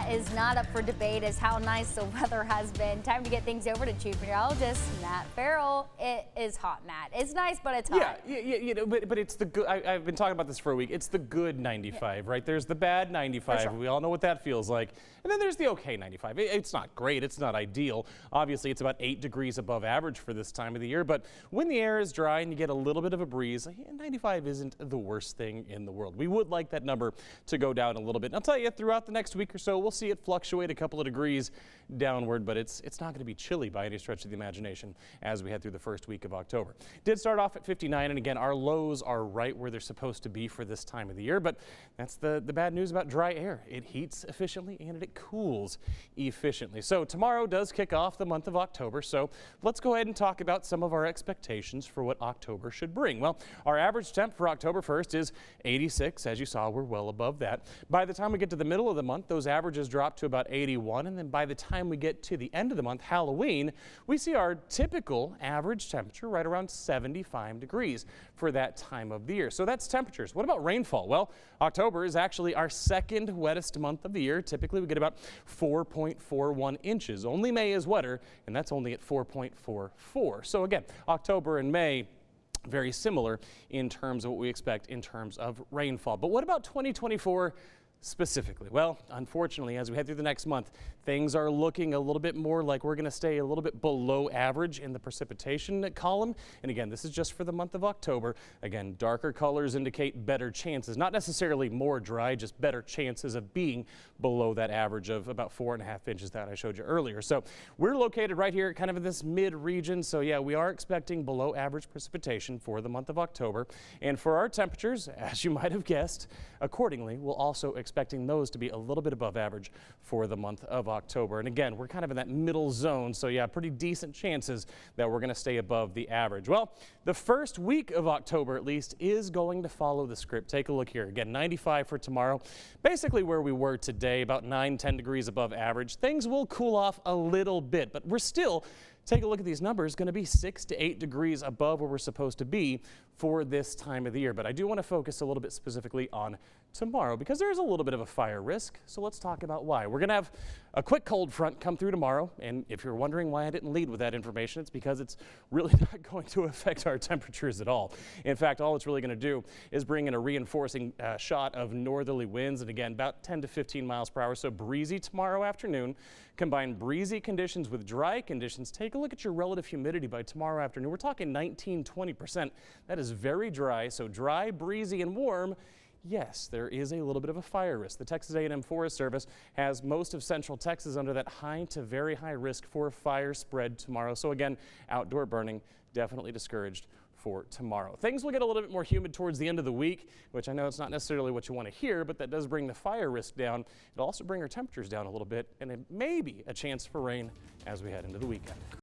that is not up for debate is how nice the weather has been. Time to get things over to Chief Meteorologist Matt Farrell. It is hot, Matt. It's nice, but it's hot. Yeah, you know, but it's the good. I've been talking about this for a week. It's the good 95, right? There's the bad 95. Sure. We all know what that feels like. And then there's the okay 95. It's not great. It's not ideal. Obviously, it's about 8 degrees above average for this time of the year. But when the air is dry and you get a little bit of a breeze, 95 isn't the worst thing in the world. We would like that number to go down a little bit. And I'll tell you, throughout the next week or so, we'll see it fluctuate a couple of degrees downward, but it's not going to be chilly by any stretch of the imagination as we head through the first week of October. Did start off at 59, and again, our lows are right where they're supposed to be for this time of the year, but that's the bad news about dry air. It heats efficiently and it cools efficiently. So tomorrow does kick off the month of October, so let's go ahead and talk about some of our expectations for what October should bring. Well, our average temp for October 1st is 86. As you saw, we're well above that. By the time we get to the middle of the month, those averages drop to about 81, and then by the time we get to the end of the month, Halloween, we see our typical average temperature right around 75 degrees for that time of the year. So that's temperatures. What about rainfall? Well, October is actually our second wettest month of the year. Typically, we get about 4.41 inches. Only May is wetter, and that's only at 4.44. So again, October and May, very similar in terms of what we expect in terms of rainfall. But what about 2024 specifically? Well, unfortunately, as we head through the next month, things are looking a little bit more like we're going to stay a little bit below average in the precipitation column. And again, this is just for the month of October. Again, darker colors indicate better chances, not necessarily more dry, just better chances of being below that average of about 4.5 inches that I showed you earlier. So we're located right here kind of in this mid region. So yeah, we are expecting below average precipitation for the month of October. And for our temperatures, as you might have guessed, accordingly, we'll also expecting those to be a little bit above average for the month of October. And again, we're kind of in that middle zone, so yeah, pretty decent chances that we're going to stay above the average. Well, the first week of October at least is going to follow the script. Take a look here. Again, 95 for tomorrow, basically where we were today, about 9-10 degrees above average. Things will cool off a little bit, but we're still, take a look at these numbers, going to be 6 to 8 degrees above where we're supposed to be for this time of the year. But I do want to focus a little bit specifically on tomorrow because there is a little bit of a fire risk. So let's talk about why. We're going to have a quick cold front come through tomorrow. And if you're wondering why I didn't lead with that information, it's because it's really not going to affect our temperatures at all. In fact, all it's really going to do is bring in a reinforcing shot of northerly winds. And again, about 10 to 15 miles per hour. So breezy tomorrow afternoon. Combine breezy conditions with dry conditions. Take a look at your relative humidity by tomorrow afternoon. We're talking 19–20%. That is very dry. So dry, breezy, and warm. Yes, there is a little bit of a fire risk. The Texas A&M Forest Service has most of central Texas under that high to very high risk for fire spread tomorrow. So again, outdoor burning definitely discouraged for tomorrow. Things will get a little bit more humid towards the end of the week, which I know it's not necessarily what you want to hear, but that does bring the fire risk down. It'll also bring our temperatures down a little bit, and it may be a chance for rain as we head into the weekend.